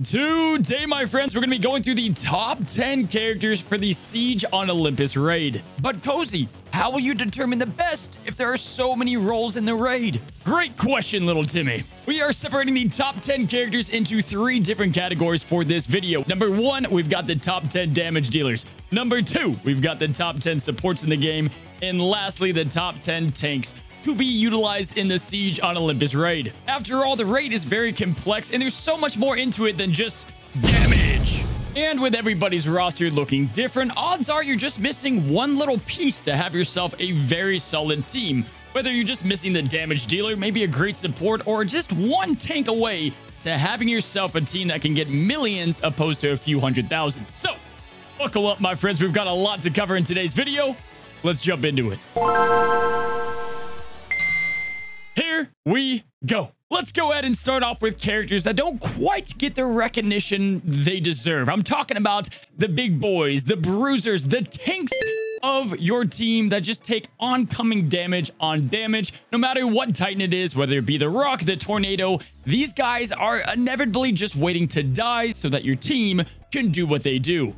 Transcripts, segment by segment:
Today, my friends, we're going to be going through the top 10 characters for the Siege on Olympus raid. But Cozy, how will you determine the best if there are so many roles in the raid? Great question, little Timmy. We are separating the top 10 characters into 3 different categories for this video. Number 1, we've got the top 10 damage dealers. Number 2, we've got the top 10 supports in the game. And lastly, the top 10 tanks to be utilized in the Siege on Olympus raid. After all, the raid is very complex and there's so much more into it than just damage. And with everybody's roster looking different, odds are you're just missing one little piece to have yourself a very solid team. Whether you're just missing the damage dealer, maybe a great support, or just one tank away to having yourself a team that can get millions opposed to a few 100,000. So, buckle up, my friends. We've got a lot to cover in today's video. Let's jump into it. Here we go. Let's go ahead and start off with characters that don't quite get the recognition they deserve. I'm talking about the big boys, the bruisers, the tanks of your team that just take oncoming damage on damage, no matter what Titan it is, whether it be the Rock, the Tornado. These guys are inevitably just waiting to die so that your team can do what they do.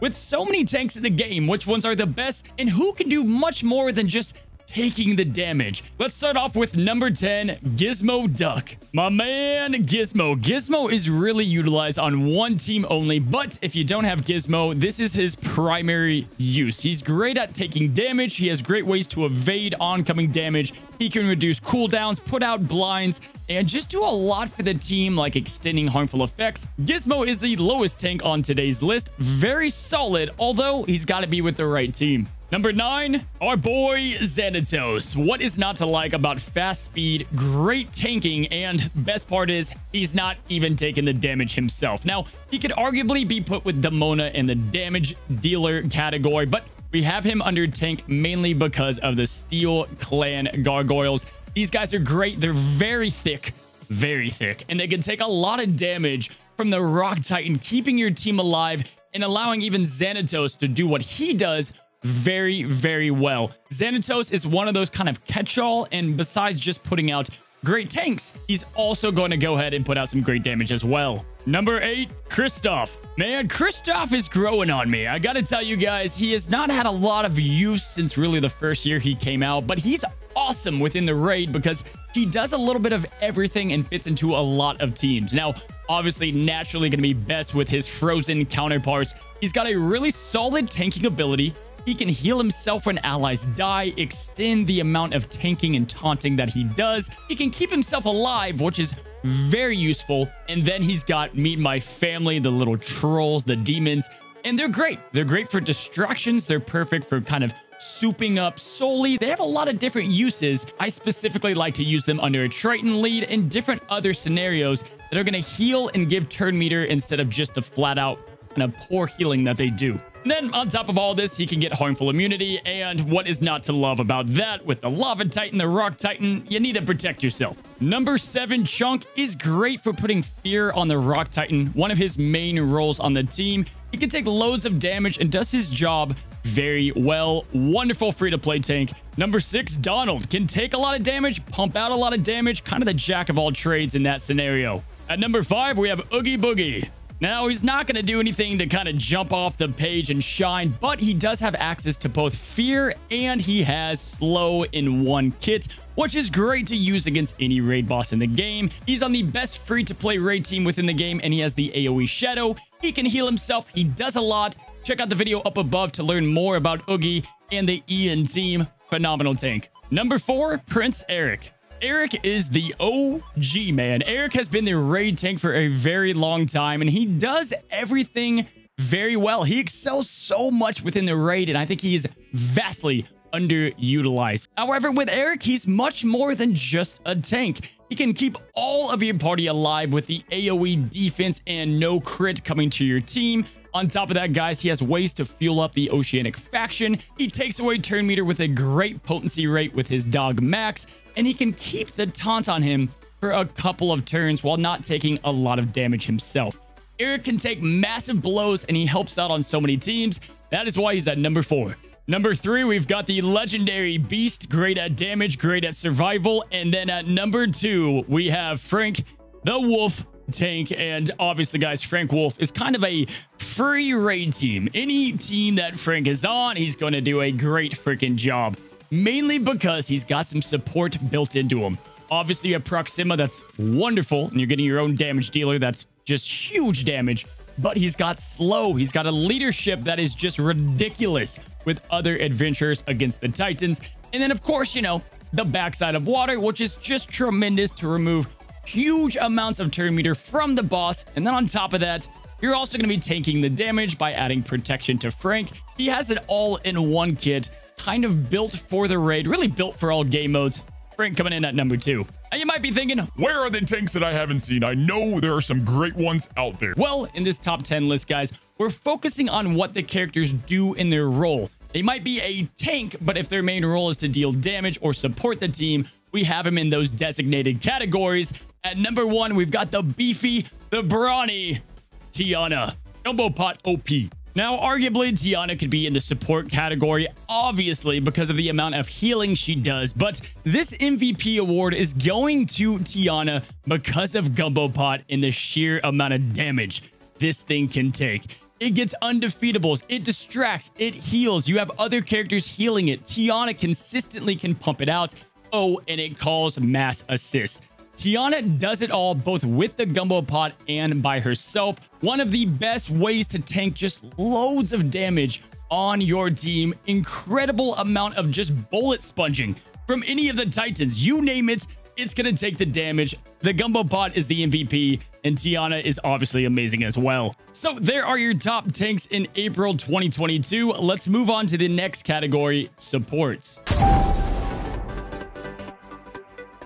With so many tanks in the game, which ones are the best and who can do much more than just taking the damage? Let's start off with number 10, Gizmo Duck. My man, Gizmo. Gizmo is really utilized on one team only, but if you don't have Gizmo, this is his primary use. He's great at taking damage. He has great ways to evade oncoming damage. He can reduce cooldowns, put out blinds, and just do a lot for the team, like extending harmful effects. Gizmo is the lowest tank on today's list. Very solid, although he's got to be with the right team. Number 9, our boy Xanatos. What is not to like about fast speed, great tanking, and best part is he's not even taking the damage himself. Now, he could arguably be put with Demona in the damage dealer category, but we have him under tank mainly because of the Steel Clan Gargoyles. These guys are great. They're very thick, and they can take a lot of damage from the Rock Titan, keeping your team alive and allowing even Xanatos to do what he does very, very well. Xanatos is one of those kind of catch-all, and besides just putting out great tanks, he's also going to go ahead and put out some great damage as well. Number 8, Kristoff. Man, Kristoff is growing on me. I gotta tell you guys, he has not had a lot of use since really the first year he came out, but he's awesome within the raid because he does a little bit of everything and fits into a lot of teams. Now, obviously, naturally going to be best with his frozen counterparts. He's got a really solid tanking ability. He can heal himself when allies die, extend the amount of tanking and taunting that he does. He can keep himself alive, which is very useful. And then he's got Meet My Family, the little trolls, the demons, and they're great. They're great for distractions. They're perfect for kind of souping up Soli. They have a lot of different uses. I specifically like to use them under a Triton lead and different other scenarios that are going to heal and give turn meter instead of just the flat out kind of poor healing that they do. And then on top of all this, he can get harmful immunity, and what is not to love about that? With the Lava Titan, the Rock Titan, you need to protect yourself. Number 7, Chunk is great for putting fear on the Rock Titan, one of his main roles on the team. He can take loads of damage and does his job very well. Wonderful free-to-play tank. Number 6, Donald can take a lot of damage, pump out a lot of damage, kind of the jack of all trades in that scenario. At number 5, we have Oogie Boogie. Now, he's not going to do anything to kind of jump off the page and shine, but he does have access to both fear and he has slow in one kit, which is great to use against any raid boss in the game. He's on the best free-to-play raid team within the game, and he has the AoE Shadow. He can heal himself. He does a lot. Check out the video up above to learn more about Oogie and the Ian team. Phenomenal tank. Number 4, Prince Eric. Eric is the OG, man. Eric has been the raid tank for a very long time, and he does everything very well. He excels so much within the raid, and I think he is vastly underutilized. However, with Eric, he's much more than just a tank. He can keep all of your party alive with the AoE defense and no crit coming to your team. On top of that, guys, he has ways to fuel up the Oceanic faction. He takes away turn meter with a great potency rate with his dog Max, and he can keep the taunt on him for a couple of turns while not taking a lot of damage himself. Eric can take massive blows, and he helps out on so many teams. That is why he's at number 4. Number 3, we've got the legendary Beast, great at damage, great at survival. And then at number 2, we have Frank the Wolf tank. And obviously, guys, Frank Wolf is kind of a free raid team. Any team that Frank is on, he's going to do a great freaking job. Mainly because he's got some support built into him. Obviously, you have Proxima, that's wonderful. And you're getting your own damage dealer. That's just huge damage. But he's got slow. He's got a leadership that is just ridiculous with other adventurers against the Titans. And then, of course, you know, the backside of water, which is just tremendous to remove huge amounts of turn meter from the boss. And then on top of that, you're also going to be tanking the damage by adding protection to Frank. He has an all-in-one kit, kind of built for the raid, really built for all game modes. Frank coming in at number 2. And you might be thinking, where are the tanks that I haven't seen? I know there are some great ones out there. Well, in this top 10 list, guys, we're focusing on what the characters do in their role. They might be a tank, but if their main role is to deal damage or support the team, we have them in those designated categories. At number 1, we've got the beefy, the brawny Tiana. Gumbo Pot OP. Now, arguably, Tiana could be in the support category, obviously, because of the amount of healing she does. But this MVP award is going to Tiana because of Gumbo Pot and the sheer amount of damage this thing can take. It gets undefeatables, it distracts, it heals. You have other characters healing it. Tiana consistently can pump it out. Oh, and it calls mass assists. Tiana does it all, both with the Gumbo Pot and by herself. One of the best ways to tank just loads of damage on your team. Incredible amount of just bullet sponging from any of the Titans. You name it, it's going to take the damage. The Gumbo Pot is the MVP, and Tiana is obviously amazing as well. So there are your top tanks in April 2022. Let's move on to the next category, supports.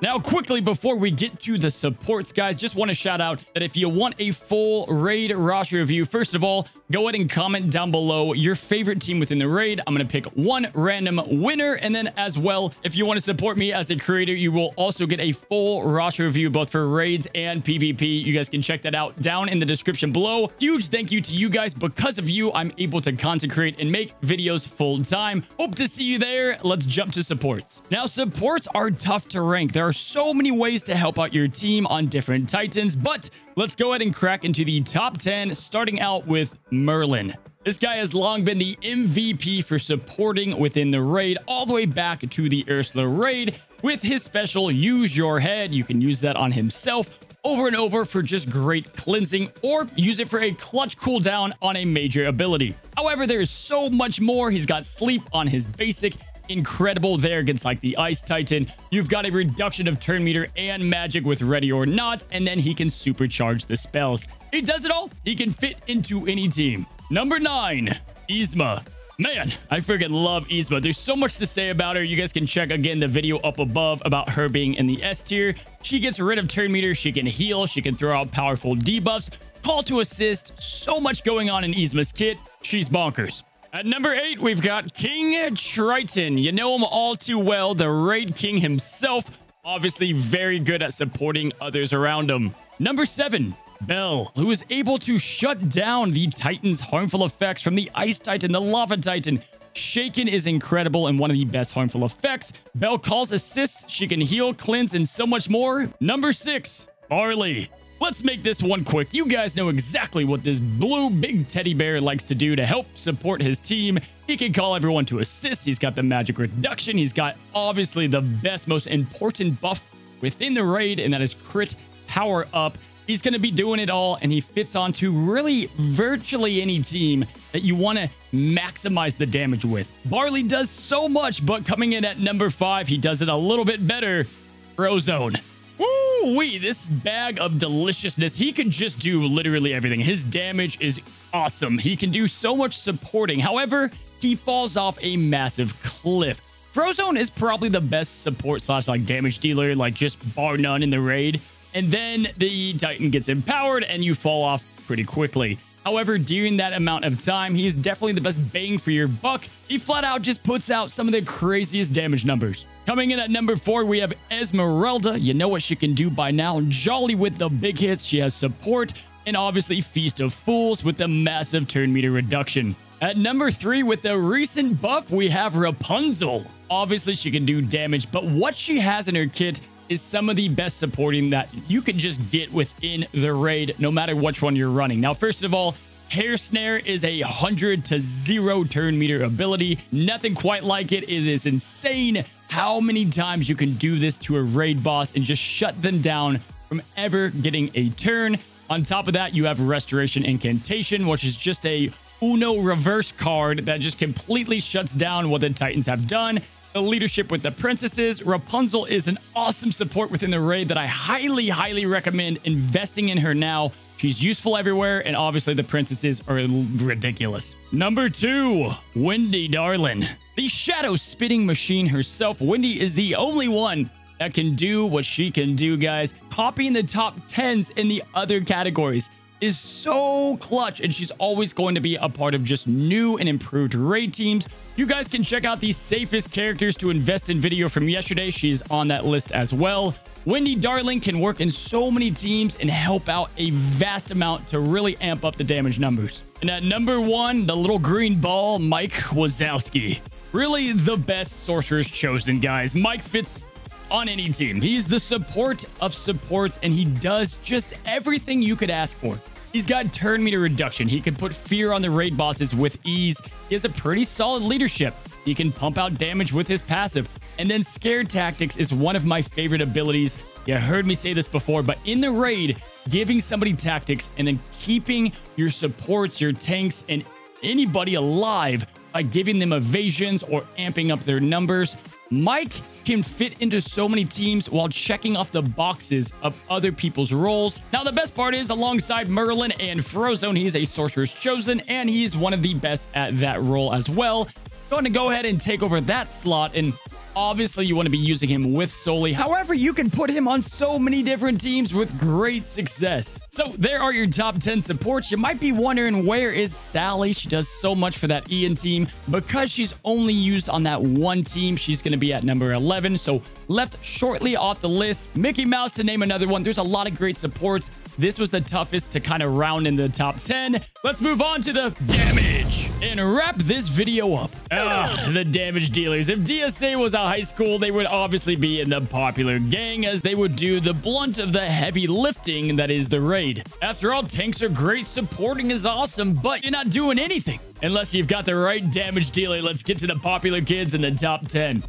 Now, quickly, before we get to the supports, guys, just want to shout out that if you want a full raid roster review, first of all, go ahead and comment down below your favorite team within the raid. I'm going to pick one random winner. And then as well, if you want to support me as a creator, you will also get a full roster review, both for raids and PvP. You guys can check that out down in the description below. Huge thank you to you guys. Because of you, I'm able to concentrate and make videos full time. Hope to see you there. Let's jump to supports. Now, supports are tough to rank. There are so many ways to help out your team on different Titans, but let's go ahead and crack into the top 10, starting out with Merlin. This guy has long been the MVP for supporting within the raid, all the way back to the Ursula raid. With his special Use Your Head, you can use that on himself over and over for just great cleansing, or use it for a clutch cooldown on a major ability. However, there's so much more. He's got sleep on his basic. Incredible there against like the Ice Titan. You've got a reduction of turn meter and magic with Ready or Not, and then he can supercharge the spells. He does it all. He can fit into any team. Number 9, Yzma. Man, I freaking love Yzma. There's so much to say about her. You guys can check again the video up above about her being in the S tier. She gets rid of turn meter. She can heal. She can throw out powerful debuffs. Call to assist. So much going on in Yzma's kit. She's bonkers. At number 8, we've got King Triton. You know him all too well, the Raid King himself. Obviously very good at supporting others around him. Number 7, Bell, who is able to shut down the Titan's harmful effects from the Ice Titan, the Lava Titan. Shaken is incredible and one of the best harmful effects. Bell calls assists. She can heal, cleanse, and so much more. Number 6, Barley. Let's make this one quick. You guys know exactly what this blue big teddy bear likes to do to help support his team. He can call everyone to assist. He's got the magic reduction. He's got obviously the best, most important buff within the raid, and that is crit power up. He's going to be doing it all, and he fits onto really virtually any team that you want to maximize the damage with. Barley does so much, but coming in at number 5, he does it a little bit better. Frozone. Woo-wee, this bag of deliciousness. He can just do literally everything. His damage is awesome. He can do so much supporting. However, he falls off a massive cliff. Frozone is probably the best support slash like damage dealer, like just bar none in the raid. And then the Titan gets empowered and you fall off pretty quickly. However, during that amount of time, he is definitely the best bang for your buck. He flat out just puts out some of the craziest damage numbers. Coming in at number 4, we have Esmeralda. You know what she can do by now. Jolly with the big hits. She has support. And obviously Feast of Fools with the massive turn meter reduction. At number 3, with the recent buff, we have Rapunzel. Obviously, she can do damage. But what she has in her kit is some of the best supporting that you can just get within the raid, no matter which one you're running. Now, first of all, Hair Snare is a 100 to 0 turn meter ability. Nothing quite like it. It is insane how many times you can do this to a raid boss and just shut them down from ever getting a turn. On top of that, you have Restoration Incantation, which is just a Uno reverse card that just completely shuts down what the Titans have done. The leadership with the princesses. Rapunzel is an awesome support within the raid that I highly recommend investing in her now. She's useful everywhere, and obviously the princesses are ridiculous. Number 2, Wendy Darlin. The shadow spitting machine herself. Wendy is the only one that can do what she can do, guys. Popping the top 10s in the other categories is so clutch, and she's always going to be a part of just new and improved raid teams. You guys can check out the safest characters to invest in video from yesterday. She's on that list as well. Wendy Darling can work in so many teams and help out a vast amount to really amp up the damage numbers. And at number 1, the little green ball, Mike Wazowski. Really the best Sorcerer's Chosen, guys. Mike fits on any team. He's the support of supports, and he does just everything you could ask for. He's got turn meter reduction. He can put fear on the raid bosses with ease. He has a pretty solid leadership. He can pump out damage with his passive. And then Scare Tactics is one of my favorite abilities. You heard me say this before, but in the raid, giving somebody tactics and then keeping your supports, your tanks, and anybody alive by giving them evasions or amping up their numbers. Mike can fit into so many teams while checking off the boxes of other people's roles. Now, the best part is, alongside Merlin and Frozone, he's a Sorcerer's Chosen, and he's one of the best at that role as well. Going to go ahead and take over that slot, and obviously you want to be using him with Soli. However, you can put him on so many different teams with great success. So there are your top 10 supports. You might be wondering, where is Sally? She does so much for that Ian team. Because she's only used on that one team, she's going to be at number 11. So left shortly off the list. Mickey Mouse, to name another one. There's a lot of great supports. This was the toughest to kind of round in the top 10. Let's move on to the damage and wrap this video up. The damage dealers. If DSA was a high school, they would obviously be in the popular gang, as they would do the blunt of the heavy lifting that is the raid. After all, tanks are great, supporting is awesome, but you're not doing anything unless you've got the right damage dealer. Let's get to the popular kids in the top 10.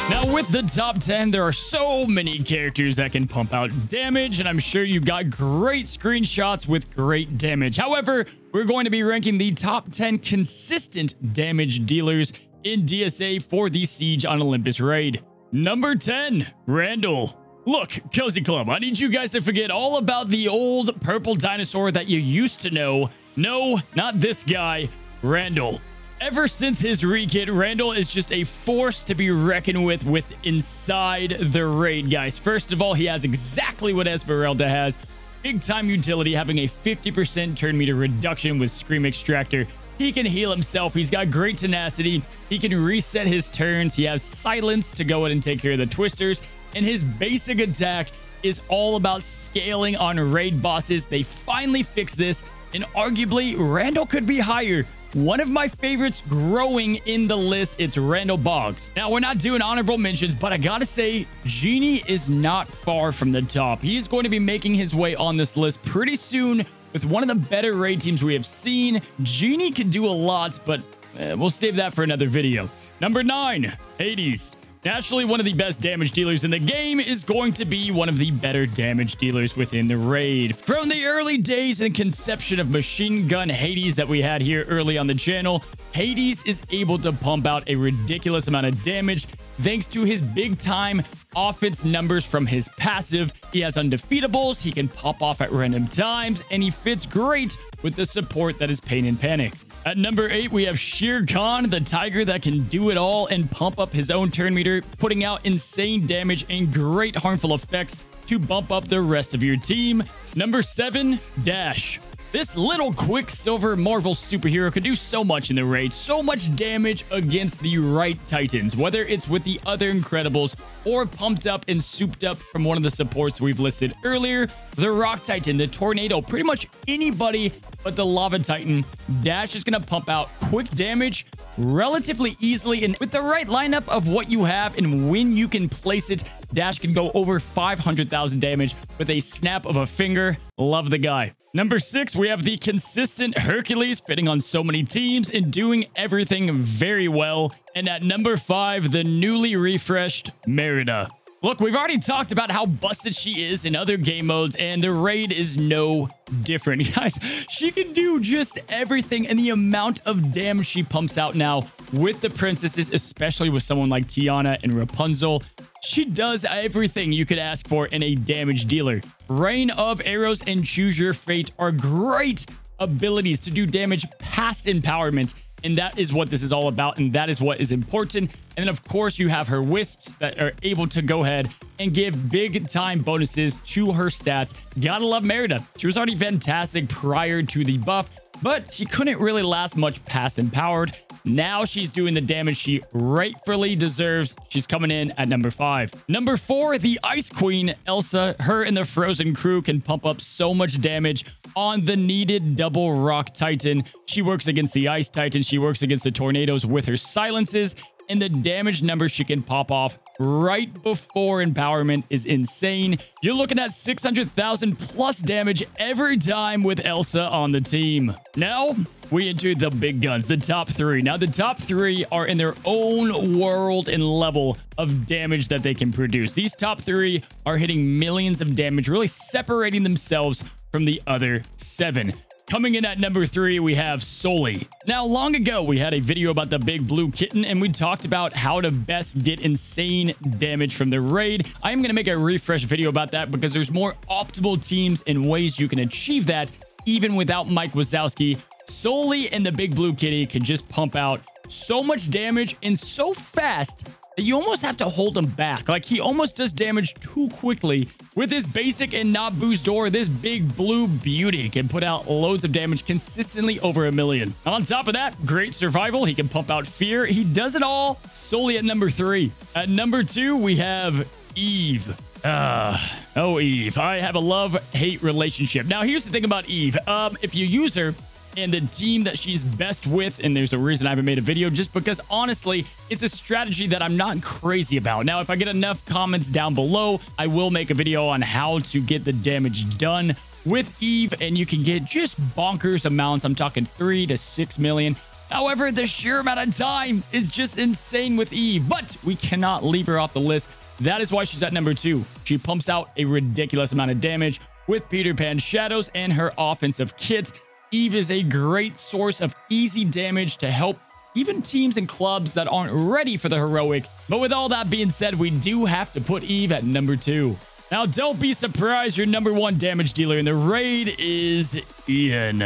Now, with the top 10, there are so many characters that can pump out damage, and I'm sure you've got great screenshots with great damage. However, we're going to be ranking the top 10 consistent damage dealers in DSA for the Siege on Olympus raid. Number 10, Randall. Look, Cozy Club, I need you guys to forget all about the old purple dinosaur that you used to know. No, not this guy, Randall. Ever since his rekit, Randall is just a force to be reckoned with inside the raid, guys. First of all, he has exactly what Esmeralda has. Big time utility, having a 50% turn meter reduction with Scream Extractor. He can heal himself. He's got great tenacity. He can reset his turns. He has silence to go in and take care of the twisters. And his basic attack is all about scaling on raid bosses. They finally fixed this, and arguably, Randall could be higher. One of my favorites growing in the list, it's Randall Boggs. Now, we're not doing honorable mentions, but I gotta say, Genie is not far from the top. He's going to be making his way on this list pretty soon with one of the better raid teams we have seen. Genie can do a lot, but we'll save that for another video. Number 9, Hades. Naturally, one of the best damage dealers in the game is going to be one of the better damage dealers within the raid. From the early days and conception of Machine Gun Hades that we had here early on the channel, Hades is able to pump out a ridiculous amount of damage thanks to his big-time offense numbers from his passive. He has undefeatables, he can pop off at random times, and he fits great with the support that is Pain and Panic. At number 8, we have Shere Khan, the tiger that can do it all and pump up his own turn meter, putting out insane damage and great harmful effects to bump up the rest of your team. Number 7, Dash. This little Quicksilver Marvel superhero could do so much in the raid, so much damage against the right Titans, whether it's with the other Incredibles or pumped up and souped up from one of the supports we've listed earlier, the Rock Titan, the Tornado, pretty much anybody but the Lava Titan. Dash is going to pump out quick damage relatively easily, and with the right lineup of what you have and when you can place it, Dash can go over 500,000 damage with a snap of a finger. Love the guy. Number 6, we have the consistent Hercules, fitting on so many teams and doing everything very well. And at number 5, the newly refreshed Merida. Look, we've already talked about how busted she is in other game modes, and the raid is no different. Guys, she can do just everything, and the amount of damage she pumps out now with the princesses, especially with someone like Tiana and Rapunzel, she does everything you could ask for in a damage dealer. Rain of Arrows and Choose Your Fate are great abilities to do damage past empowerment, and that is what this is all about, and that is what is important. And then, of course, you have her wisps that are able to go ahead and give big-time bonuses to her stats. Gotta love Merida. She was already fantastic prior to the buff, but she couldn't really last much past empowered. Now she's doing the damage she rightfully deserves. She's coming in at number 5. Number 4, the Ice Queen, Elsa. Her and the Frozen crew can pump up so much damage on the needed double Rock Titan. She works against the Ice Titan. She works against the Tornadoes with her silences. And the damage numbers she can pop off right before empowerment is insane. You're looking at 600,000 plus damage every time with Elsa on the team. Now, we enter the big guns, the top 3. Now, the top 3 are in their own world and level of damage that they can produce. These top 3 are hitting millions of damage, really separating themselves from the other 7. Coming in at number 3, we have Sully. Now, long ago, we had a video about the big blue kitten, and we talked about how to best get insane damage from the raid. I am going to make a refresh video about that because there's more optimal teams and ways you can achieve that even without Mike Wazowski. Sully and the big blue kitty can just pump out so much damage and so fast that you almost have to hold him back. Like, he almost does damage too quickly. With his basic and not boost door, this big blue beauty can put out loads of damage consistently over 1 million. On top of that, great survival. He can pump out fear. He does it all solely at number 3. At number 2, we have Eve. Oh, Eve. I have a love-hate relationship. Now, here's the thing about Eve. If you use her and the team that she's best with, and there's a reason I haven't made a video, just because honestly it's a strategy that I'm not crazy about. Now, if I get enough comments down below, I will make a video on how to get the damage done with Eve, and you can get just bonkers amounts. I'm talking 3 to 6 million. However, the sheer amount of time is just insane with Eve, but we cannot leave her off the list. That is why she's at number 2. She pumps out a ridiculous amount of damage with Peter Pan Shadows and her offensive kit. Eve is a great source of easy damage to help even teams and clubs that aren't ready for the heroic. But with all that being said, we do have to put Eve at number 2. Now, don't be surprised, your number 1 damage dealer in the raid is Ian.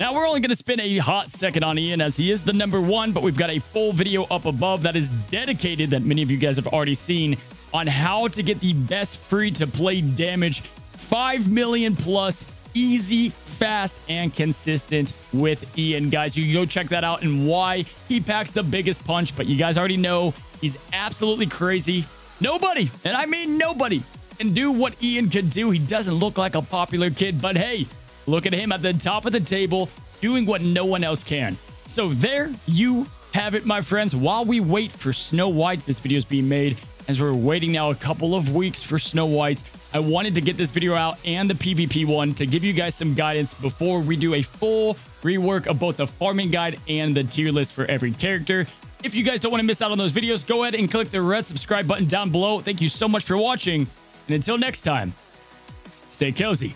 Now, we're only going to spend a hot second on Ian as he is the number 1, but we've got a full video up above that is dedicated, that many of you guys have already seen, on how to get the best free-to-play damage, 5 million plus, easy, fast, and consistent with Ian. Guys, you can go check that out and why he packs the biggest punch, but you guys already know he's absolutely crazy. Nobody, and I mean nobody, can do what Ian can do. He doesn't look like a popular kid, but hey, look at him at the top of the table doing what no one else can. So there you have it, my friends. While we wait for Snow White, this video is being made as we're waiting now a couple of weeks for Snow White. I wanted to get this video out and the PvP one to give you guys some guidance before we do a full rework of both the farming guide and the tier list for every character. If you guys don't want to miss out on those videos, go ahead and click the red subscribe button down below. Thank you so much for watching, and until next time, stay cozy.